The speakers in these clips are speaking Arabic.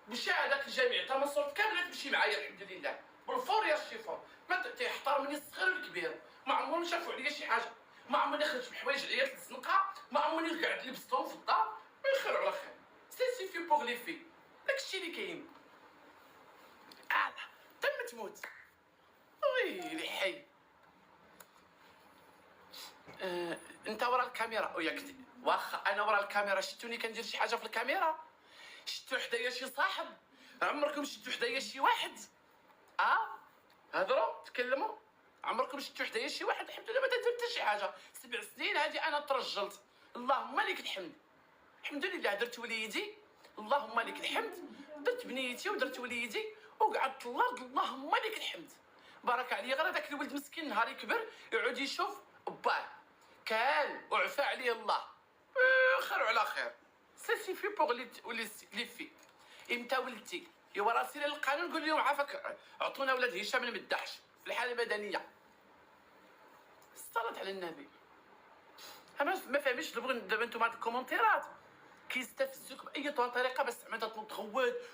مشى هذاك الجامع تا من صورت كامله تمشي معايا الحمد لله بالفور يا الشيفون. ما تيحترمني الصغير والكبير، ما عمرهم شافوا عليا شي حاجه، ما عمرني خرجت بحوايج عيات الزنقه، ما عمرني قعدت لبستهم في الدار. خير على خير، سي في بوغ لي في، داكشي اللي كاين. تم تموت ويلي حي. انت ورا الكاميرا وياك واخا انا ورا الكاميرا شفتوني كندير شي حاجه في الكاميرا؟ شفتوا حدايا شي صاحب؟ عمركم شفتوا حدايا شي واحد؟ هضروا تكلموا، عمركم شفتوا حدايا شي واحد؟ الحمد لله ما درت حتى شي حاجه. 7 سنين هادي انا ترجلت، اللهم لك الحمد. الحمد لله درت وليدي، اللهم لك الحمد. درت بنيتي ودرت وليدي وقعدت الارض، اللهم لك الحمد. بارك عليا غير هذاك الولد مسكين نهار يكبر يعود يشوف باه كان وعفى عليه الله. خير على خير، سي في بوغ لي في. امتى ولدتي؟ ايوا راسي للقانون قول لهم عافاك عطونا ولاد هشام المدحش في الحاله المدنيه. الصلاه على النبي. ما فهميش دابا نتوما هاد الكومونتيرات كيستفزوك باي طريقه باش زعما تغوت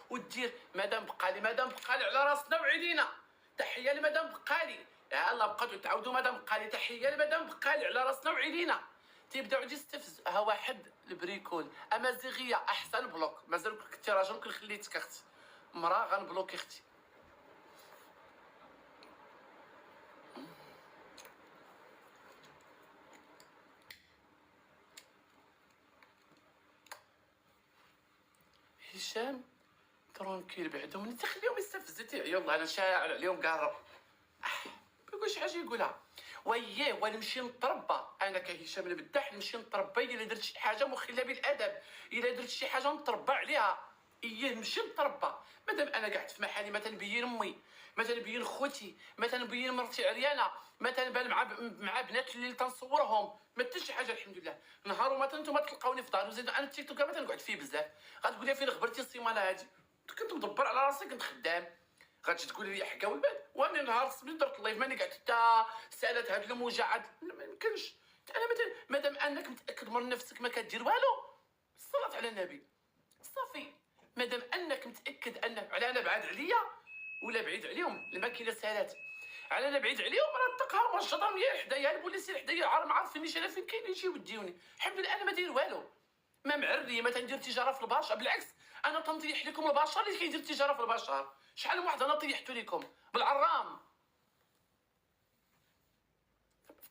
ودير مدام بقالي على راسنا وعلينا. تحيه لمدام بقالي، يلاه بقاتو تعاودوا مدام بقالي، تحيه لمدام بقالي على راسنا وعلينا. تيبداو يستفزوا. ها واحد البريكول امازيغيه احسن بلوك. مازال كنتي راجل كون خليتك اختي مراه غنبلوكي اختي. هشام ترونكيل بعدهم انت خليهم يستفزتي. يلا انا شاعر عليهم كاع بيقول شي حاجه يقولها. وياه ونمشي نتربى انا كهشام المداح، نمشي نتربى الا درت شي حاجه مخله بالادب، الا درت شي حاجه نتربى عليها. نمشي نتربى. مادام انا قعدت في محلي ما تنبين امي، ما تنبين خوتي، ما تنبين مرتي عريانه، ما تنبان مع بنات اللي تنصورهم، ما حتى شي حاجه الحمد لله. نهار وما نتوما تلقاوني في دار وزيد انا التيك توك ما تنقعد فيه بزاف. غتقول لي فين غبرتي السيمانه هادي؟ كنت مدبر على راسي، كنت خدام. غاتجي تقول لي حكا والبعد وانا نهار سبت درت اللايف ماني قعدت حتى سالت هاد الموجه عاد ما يمكنش. انا مادام انك متاكد من نفسك ما كدير والو، الصلاه على النبي صافي. مادام انك متاكد انك على انا بعاد عليا ولا بعيد عليهم الماكينه سالات، على انا بعيد عليهم راه الطقها والجدرميه حدايا، البوليس حدايا، ما عارفينيش انا فين كاين يجيو يديوني. الحمد لله انا ما داير والو، ما معري، ما تندير تجاره في البشر، بالعكس انا تنطيح لكم البشر اللي كيدير تجاره في البشر. شحال من واحد انا طيحت لكم بالعرام،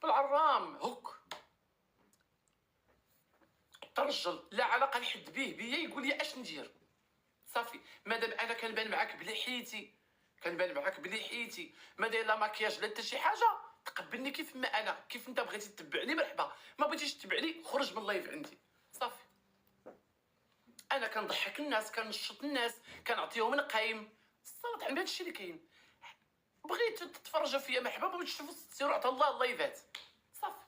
بالعرام هك ترجل لا علاقه لحد به بيا يقول لي اش ندير. صافي مادام انا كنبان معاك بلحيتي، ما داير لا ماكياج لا حتى شي حاجه، تقبلني كيف ما انا، كيف انت بغيتي تتبعني مرحبا، ما بغيتيش تتبعني خرج من اللايف عندي. صافي انا كنضحك الناس، كنشط الناس، كنعطيهم نقايم. الصلاه على هادشي اللي كاين. بغيتو تتفرجوا فيا مرحبا، بغيتو تشوفوا سيروا عطا الله اللايفات. صافي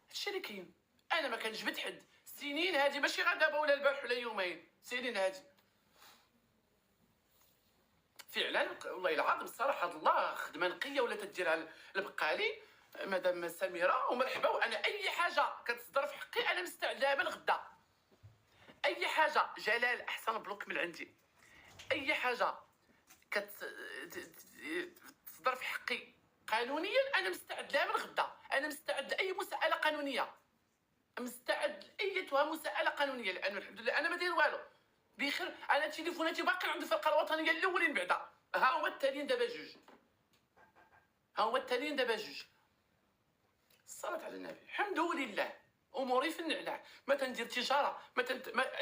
هادشي اللي كاين. انا ما كنجبد حد سنين هادي، ماشي غير دابا ولا البارح ولا يومين، سنين هادي فعلا والله العظيم. الصراحه الله خدمه نقيه ولا تديرها البقالي مدام سميره ومرحبا. وانا اي حاجه كتصدر في حقي انا مستعده من غدا. اي حاجه جلال احسن بلوك من عندي، اي حاجه كتصدر في حقي قانونيا انا مستعد لها من غدا. انا مستعد لاي مساءله قانونيه، مستعد لاي مساءله قانونيه، لان الحمد لله انا ما داير والو بخير. انا تليفوناتي باقي عند الفرقه الوطنيه الاولين بعدا، ها هو التاليين دابا جوج، الصلاه على النبي. الحمد لله اموري في النعلاع، ما تندير تجاره،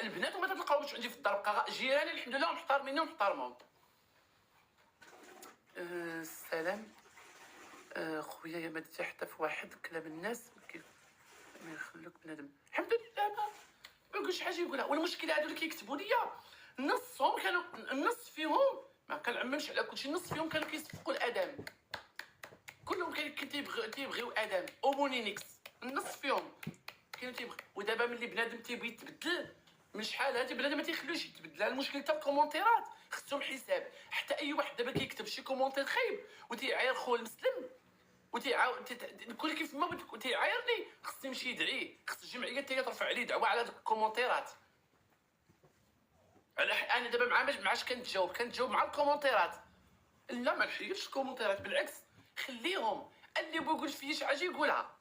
البنات وما تلقاوش عندي في الدار، بقى جيراني الحمد لله محترميني ونحترمهم. السلام خويا يا ما درتي حتى في واحد كلام الناس كيف ما يخلوك بنادم. الحمد لله ما نقولش حاجه يقولها. والمشكله هادو اللي كيكتبوا ليا نصهم كانوا، النص فيهم ما كنعممش على كلشي، النص فيهم كانوا كيصفقوا الادم، كلهم تيبغيو ادم اومونينيكس، النص فيهم كانوا تيبغي. ودابا ملي بنادم تيبغي يتبدل من شحال هادي بنادم ما تيخلوش يتبدل. المشكل حتى الكومونتيرات خصهم حساب. حتى اي واحد دابا كيكتب شي كومونتير خايب وتيعاير خويا المسلم وتيعاود كل كيف ما بغيت تيعايرني، خصني نمشي ندعيه، خص الجمعيه حتى هي ترفع عليه دعوه على هاد الكومونتيرات. انا دابا معاش كنتجاوب مع الكومونتيرات. لا ما نحيدش الكومونتيرات، بالعكس خليهم. اللي بغى يقول فيا شي حاجه يقولها،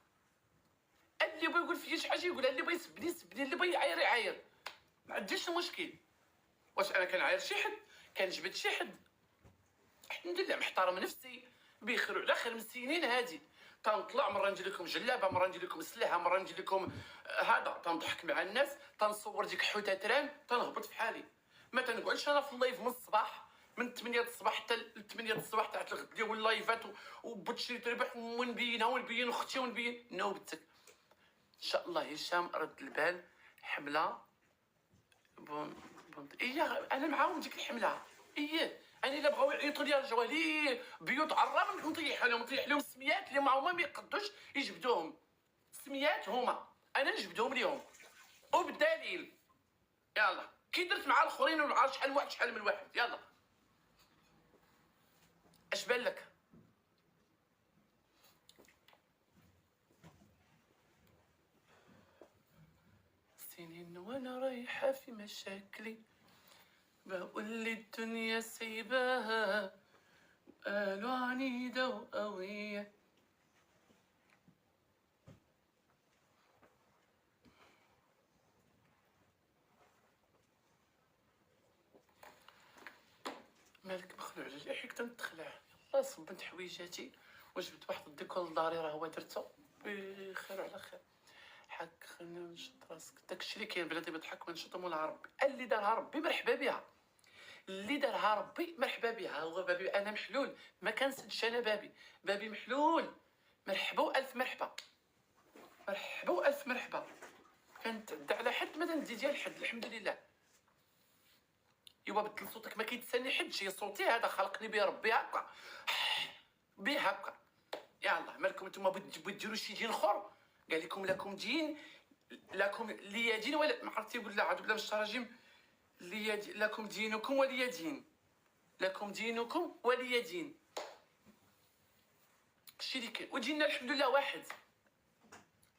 اللي بغى يقول فيا شي حاجه يقولها، اللي بغى يسبني يسبني، اللي بغى يعاير يعاير، ما عنديش المشكل. واش انا كنعاير شي حد؟ كنجبد شي حد؟ الحمد لله محترم نفسي بخير وعلى خير. من سنين هادي تنطلع، مره ندير لكم جلابه، مره ندير لكم سلاحه، مره ندير لكم هذا، تنضحك مع الناس، تنصور ديك حوتاتران، تنهبط في حالي. ما تنقعدش انا في اللايف من الصباح، من 8 الصباح حتى ل 8 الصباح تاع الغد ديال اللايفات وبتشري تربح ونبينها ونبين اختي ونبين نوبتك. ان شاء الله هشام رد البال. حمله ايه انا معاهم ديك الحمله. ايه انا الا بغاو يعيطوا لي رجعوا لي بيوت عرام نطيح لهم السميات اللي ما هما ما يقدوش يجبدوهم. سميات هما انا نجبدهم ليهم وبالدليل. يلا كي درت مع الاخرين ومع شحال من واحد. يلا اش بان لك؟ سنين وانا رايحه في مشاكلي، بقول لي الدنيا سايباها، قالوا عنيدة وقوية. مالك مخلوع على لحيك تنتخلع؟ يلا صبنت حويجاتي وجبت واحد الديكول لداري، راه هو درتو بخير وعلى خير. حك خلينا نشط راسك. داكشي اللي كاين بلاتي بضحك ونشط مولا ربي. اللي دارها ربي مرحبا بها، اللي دارها ربي مرحبا بها. هو بابي انا محلول، ما كنسدش انا بابي محلول. مرحبا والف مرحبا، مرحبا والف مرحبا. كنتعدى على حد ما تندي ديال حد، الحمد لله. ايوا بدل صوتك، ما كيتسني حد شي. صوتي هذا خلقني به ربي هكا به هكا. يلا مالكم نتوما بغيتو ديروا شي دين اخر؟ قال لكم لكم دين، لكم لي دين، ولا ما عرفتي يقول لا عاد بلا التراجم. لكم دينكم ولي دين، لكم دينكم ولي دين. الشيء اللي كاين وديننا الحمد لله واحد.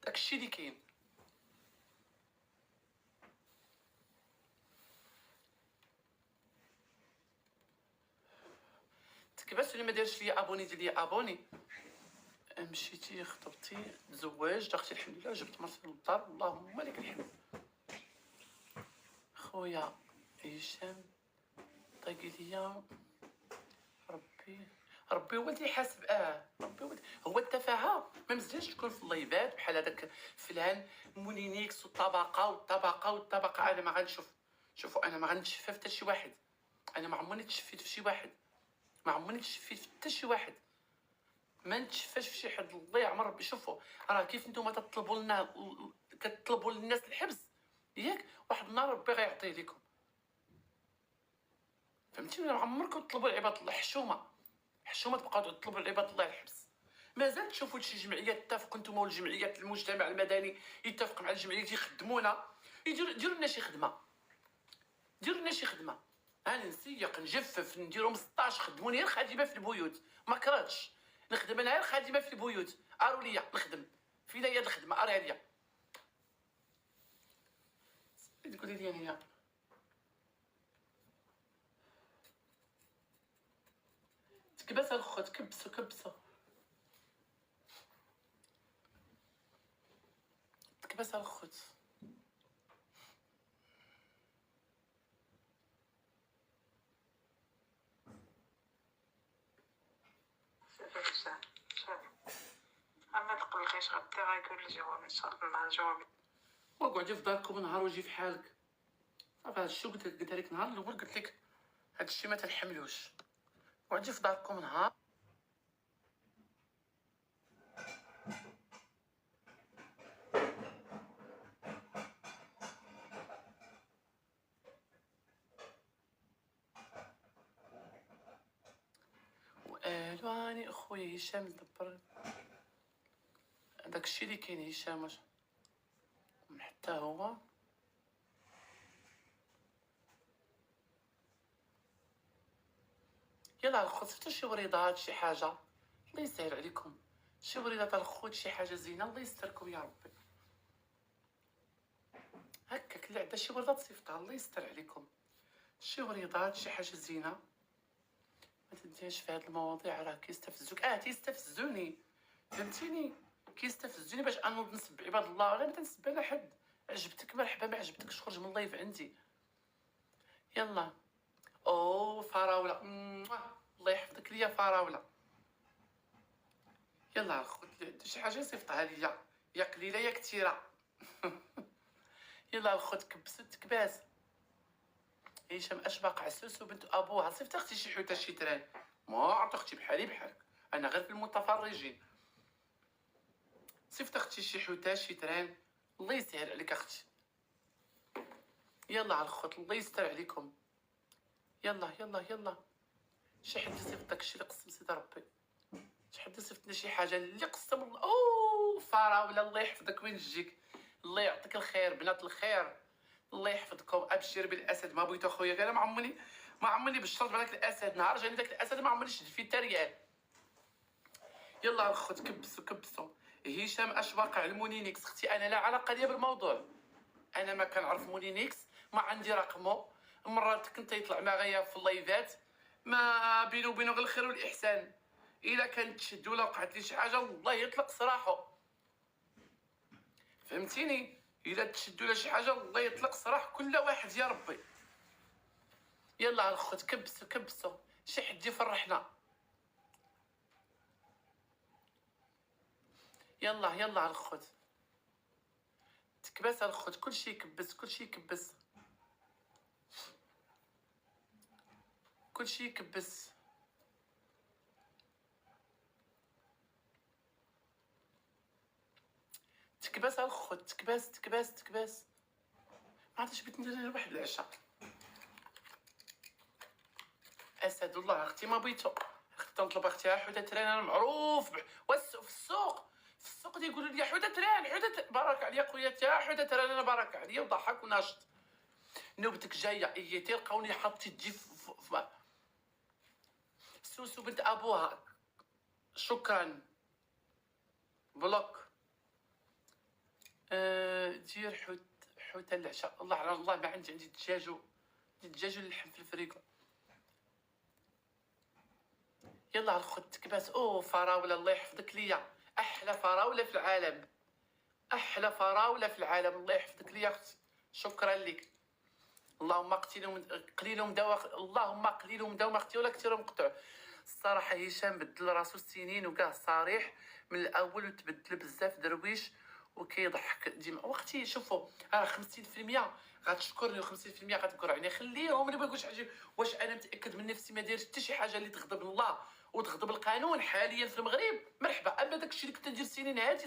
داك الشيء اللي كاين. تكبرت ولا ما دارش ليا ابوني؟ دير ليا ابوني. مشيتي خطبتي تزوجت اختي الحمد لله، جبت مرتي للدار اللهم لك الحمد. خويا هشام طاقي ليا ربي هو اللي يحاسب. ربي هو التفاهه ما مزيانش تكون في اللايفات بحال هذاك فلان مولينيكس والطبقه. انا ما غنشوف. شوفوا انا ما غنتشفى في حتى شي واحد. انا ما عمرني تشفيت في شي واحد، ما عمرني تشفيت في حتى شي واحد، ما نتشفاش في شي حد. الله يعمر ربي. شوفوا راه كيف نتوما تطلبوا لنا، كتطلبوا للناس الحبس ياك، واحد النهار ربي غيعطيه لكم. فهمتيني؟ ما عمركم تطلبوا لعباد الله حشومه تبقاو تطلبوا لعباد الله الحبس. مازال تشوفوا شي جمعيات اتفقوا نتوما والجمعيات المجتمع المدني يتفق مع الجمعيات يخدمونا، ديروا لنا شي خدمه، ديروا لنا شي خدمه. انا نسيق نجفف نديرهم 16 خدموني غير خادمه في البيوت، ما كرهتش نخدم انا غير خادمه في البيوت. اروا ليا نخدم في ليا الخدمه، اريها ليا. تقولي لي هي تكبس الخوت، كبسوا تكبس الخوت. اما تقلقيش غدا غيكون الجواب ان شاء الله. الجواب وقعدي في داركم نهار وجي في حالك. صافي هادشي قلت لك نهار الاول، قلت لك هادشي ما تنحملوش. قعدي في داركم نهار. وقالوا اني اخويا هشام دبر داكشي اللي كاين. هشام حتى هو يلا الخوت صيفطوا شي وريضات شي حاجه، الله يسهل عليكم. شي وريضات الخوت شي حاجه زينه، الله يستركم يا ربي. هكاك اللي عندها شي وريضات صيفطها، الله يستر عليكم. شي وريضات، شي حاجه زينه. ما تديهاش في هاد المواضيع، راه كيستفزوك. تيستفزوني، فهمتيني؟ كيستفزوني باش انوض نسب عباد الله، ولا ما تنسب على حد. عجبتك مرحبا، ما عجبتكش خرج من اللايف عندي. يلا. او فراوله، الله يحفظك ليا فراوله. يلا الخوت، اللي عنده شي حاجه يصيفطها ليا، يا قليله يا كثيره. يلا الخوت، كبسوا التكباس. هشام اشبق عسوس وبنت ابوها. صيفط اختي شي حوته شي تران، ما عرفت اختي بحالي بحالك، انا غير في المتفرجين. صيفط اختي شي حوته شي تران، الله يسهل عليك اختي. يلا على الخوت، الله يستر عليكم. يلا يلا يلا. شي حد يصيفط داكشي اللي قسم سيدي ربي. شي حد يصيفط لنا شي حاجه اللي قسم الله. اوه فراوله، الله يحفظك وين تجيك، الله يعطيك الخير بنات الخير، الله يحفظكم. ابشر بالاسد، ما بغيت اخويا غير ما عمرني بشرت بهذاك الاسد. نهار جاني داك الاسد ما عمرني شد فيه حتى ريال. يلا الخوت، كبسوا. هشام اشواق على المونينيكس. اختي انا لا علاقه ليا بالموضوع، انا ما كنعرف مونينيكس، ما عندي رقمه. مرات كنت يطلع معايا في اللايفات، ما بينه وبينه غير الخير والاحسان. الا كانت تشد ولا وقعت لي شي حاجه، الله يطلق سراحه، فهمتيني؟ الا تشد ولا شي حاجه، الله يطلق سراح كل واحد يا ربي. يلا الخوت، كبسوا. شي حد يفرحنا. يلا الخوت، تكبس الخوت، كلشي يكبس، كلشي يكبس، كلشي يكبس. تكبس الخوت، تكبس. ما عرفتش بغيت ندير انا واحد العشاء. اسد الله اختي ما بغيتو. اختي تنطلب اختي حوده تران، انا معروف في السوق تيقولوا لي حوده تران، بارك عليا خويا تا حوده تران، انا بارك عليا وضحك وناشط. نوبتك جايه، تلقاوني حاط يدي في سوسو بنت ابوها. شكرا. بلوك. دير حوته العشاء. الله على الله، ما عندي دجاج واللحم في الفريكو. يلا على الخوت، تكباس. اوه فراوله، الله يحفظك ليا، احلى فراوله في العالم، احلى فراوله في العالم، الله يحفظك ليا اختي. شكرا لك. اللهم قليلهم دواء، اللهم قليلهم دواء ما اختي ولا كثيرهم مقطع. الصراحه هشام بدل راسو السنين وكاع صريح من الاول، وتبدل بزاف درويش وكيضحك ديما. واختي شوفوا، راه 50% غتشكرني و50% غتكرهني. خليهم اللي بيقولش حاجه. واش انا متاكد من نفسي ما دايرش حتى شي حاجه اللي تغضب الله وتغضب القانون حاليا في المغرب؟ مرحبا. اما داكشي اللي كنت ندير سنين هادي